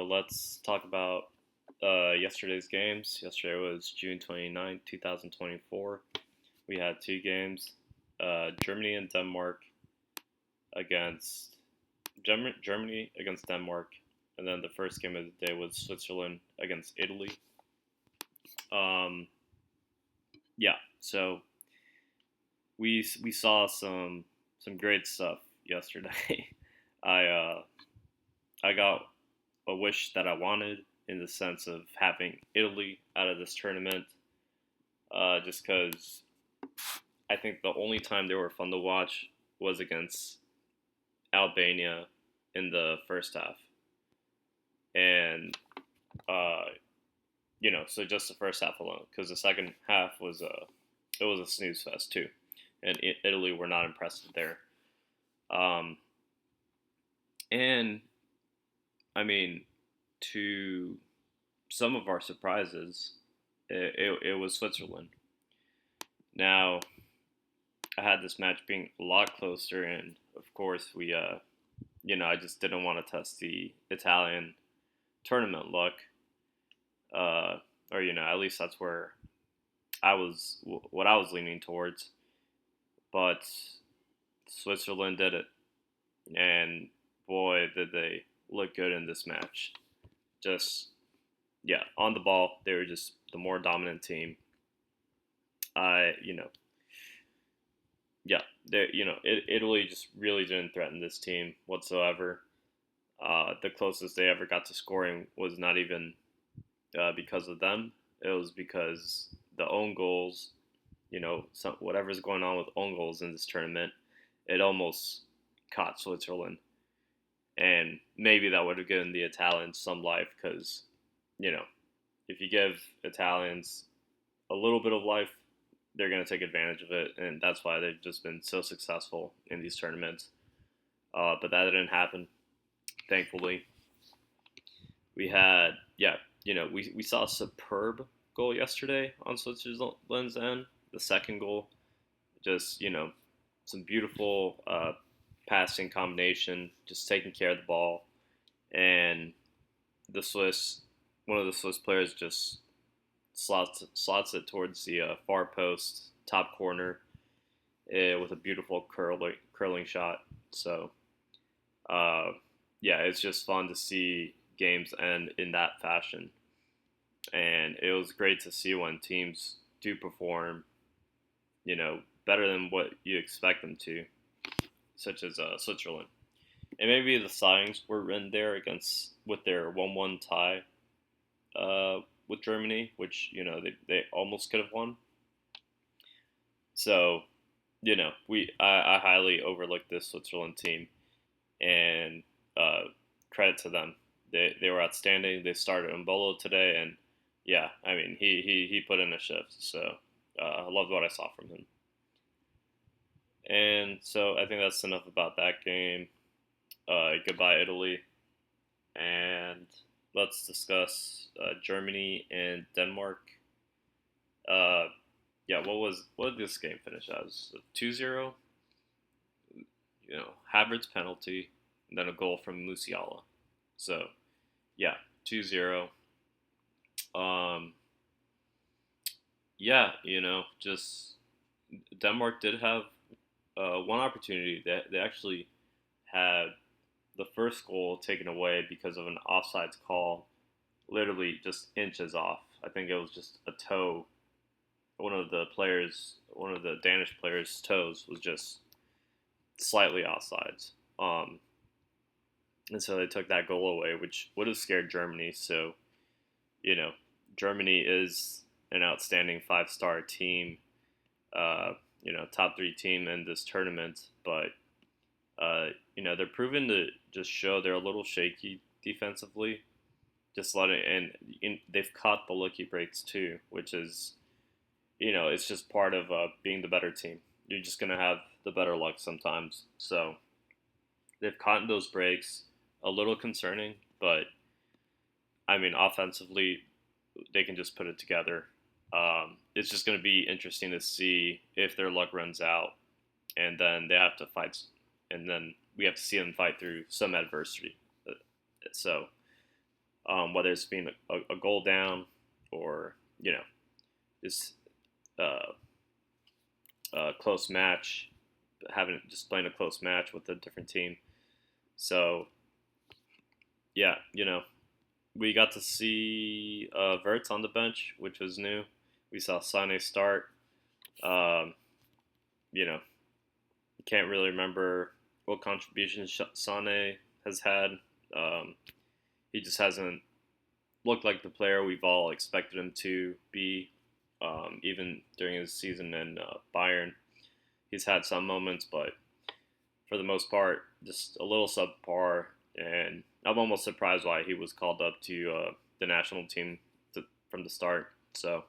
let's talk about yesterday's games. Yesterday was June 29th, 2024. We had two games, Germany and Denmark against Germany against Denmark, and then the first game of the day was Switzerland against Italy. Um, yeah, so we saw some great stuff yesterday. I uh, I got a wish that I wanted in the sense of having Italy out of this tournament, just because I think the only time they were fun to watch was against Albania in the first half, and uh, so just the first half alone, because the second half was it was a snooze fest too, and Italy were not impressive there. Um, and I mean, to some of our surprises, it was Switzerland. Now, I had this match being a lot closer, and of course, I just didn't want to test the Italian tournament luck, or at least that's where what I was leaning towards. But Switzerland did it, and boy, did they look good in this match. Just yeah, on the ball, they were just the more dominant team. I, yeah, Italy just really didn't threaten this team whatsoever. The closest they ever got to scoring was not even because of them. It was because the own goals, whatever's going on with own goals in this tournament, it almost caught Switzerland. And maybe that would have given the Italians some life because, you know, if you give Italians a little bit of life, they're going to take advantage of it. And that's why they've just been so successful in these tournaments. But that didn't happen, thankfully. We had, we saw a superb goal yesterday on Switzerland's end. The second goal, just, some beautiful passing combination, just taking care of the ball. And the Swiss, one of the Swiss players just slots it towards the far post, top corner, with a beautiful curling shot. So, yeah, it's just fun to see games end in that fashion. And it was great to see when teams do perform, better than what you expect them to, such as Switzerland. And maybe the signings were in there against with their 1-1 tie with Germany, which they almost could have won. So, I highly overlooked this Switzerland team, and credit to them. They were outstanding. They started Mbolo today, and yeah, I mean he put in a shift. So I loved what I saw from him. And so I think that's enough about that game. Goodbye, Italy. And let's discuss Germany and Denmark. Uh, yeah, what did this game finish as? 2-0. Havertz penalty, and then a goal from Musiala. So, yeah, 2-0. Um, yeah, just Denmark did have one opportunity that they actually had the first goal taken away because of an offsides call, literally just inches off. I think it was just a toe. One of the Danish players' toes was just slightly offsides. And so they took that goal away, which would have scared Germany. So, you know, Germany is an outstanding five-star team, top three team in this tournament, but they're proven to just show they're a little shaky defensively. Just letting they've caught the lucky breaks too, which is, it's just part of being the better team. You're just gonna have the better luck sometimes. So they've caught those breaks, a little concerning, but I mean, offensively, they can just put it together. It's just going to be interesting to see if their luck runs out, and then they have to fight, and then we have to see them fight through some adversity. So, whether it's being a goal down or just uh, a close match, having just playing a close match with a different team. So yeah, we got to see Verts on the bench, which was new. We saw Sane start. Um, you know, can't really remember what contributions Sane has had. Um, he just hasn't looked like the player we've all expected him to be. Even during his season in Bayern, he's had some moments, but for the most part, just a little subpar. And I'm almost surprised why he was called up to the national team from the start. So,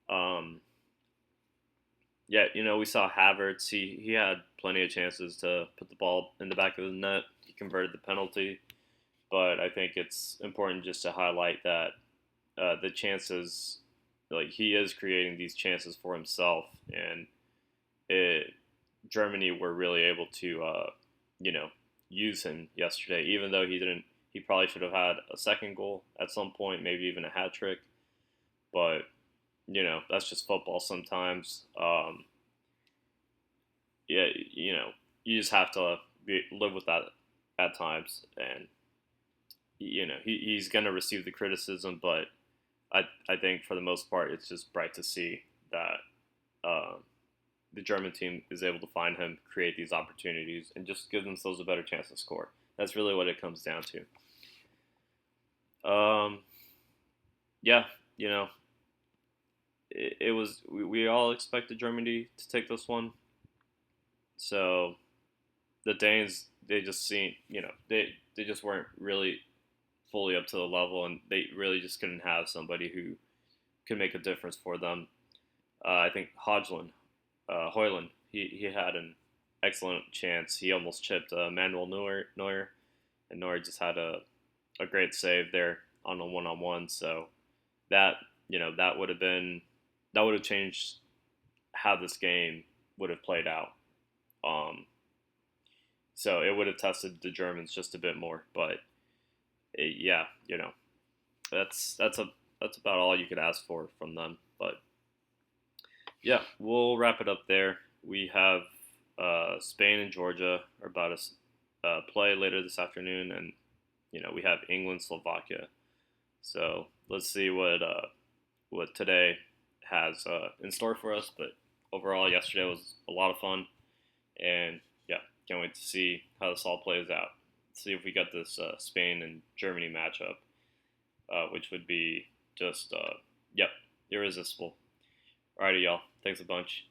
um, yeah, we saw Havertz. He had plenty of chances to put the ball in the back of the net. He converted the penalty, but I think it's important just to highlight that the chances, like he is creating these chances for himself, and it, Germany were really able to, you know, use him yesterday. Even though he didn't, he probably should have had a second goal at some point, maybe even a hat trick. But that's just football sometimes. Yeah, you just have to live with that at times, and he's gonna receive the criticism, but I think for the most part, it's just bright to see that uh, the German team is able to find him, create these opportunities, and just give themselves a better chance to score. That's really what it comes down to. Yeah, you know, it was we all expected Germany to take this one, so the Danes they just seemed they just weren't really fully up to the level, and they really just couldn't have somebody who could make a difference for them. I think Hoyland, he had an excellent chance. He almost chipped Manuel Neuer, and Neuer just had a great save there on a one-on-one. So that that would have changed how this game would have played out. Um, so it would have tested the Germans just a bit more. But yeah, that's about all you could ask for from them. But yeah, we'll wrap it up there. We have Spain and Georgia are about to play later this afternoon, and we have England, Slovakia. So let's see what today has in store for us. But overall, yesterday was a lot of fun, and yeah, can't wait to see how this all plays out. See if we get this Spain and Germany matchup, which would be just yep, irresistible. Alrighty, y'all. Thanks a bunch.